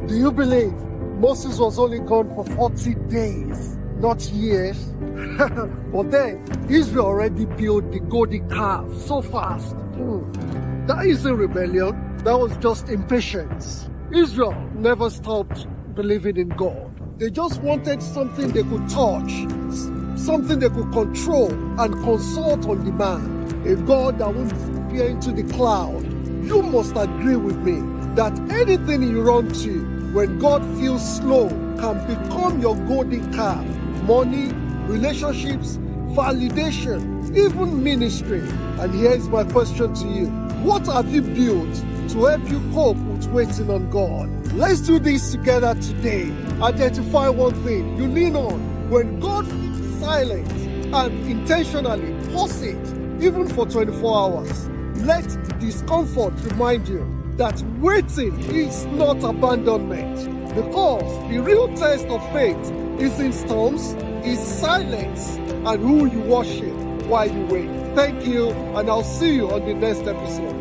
Do you believe Moses was only gone for 40 days, not years? But then, Israel already built the golden calf so fast. That isn't rebellion, that was just impatience. Israel never stopped believing in God. They just wanted something they could touch, something they could control and consult on demand. A God that won't disappear into the cloud. You must agree with me that anything you run to when God feels slow can become your golden calf. Money, relationships, validation, even ministry. And here's my question to you. What have you built to help you cope with waiting on God? Let's do this together today. Identify one thing you lean on when God is silent and intentionally pause it, even for 24 hours. Let the discomfort remind you that waiting is not abandonment, because the real test of faith is in storms, is silence, and who you worship while you wait. Thank you, and I'll see you on the next episode.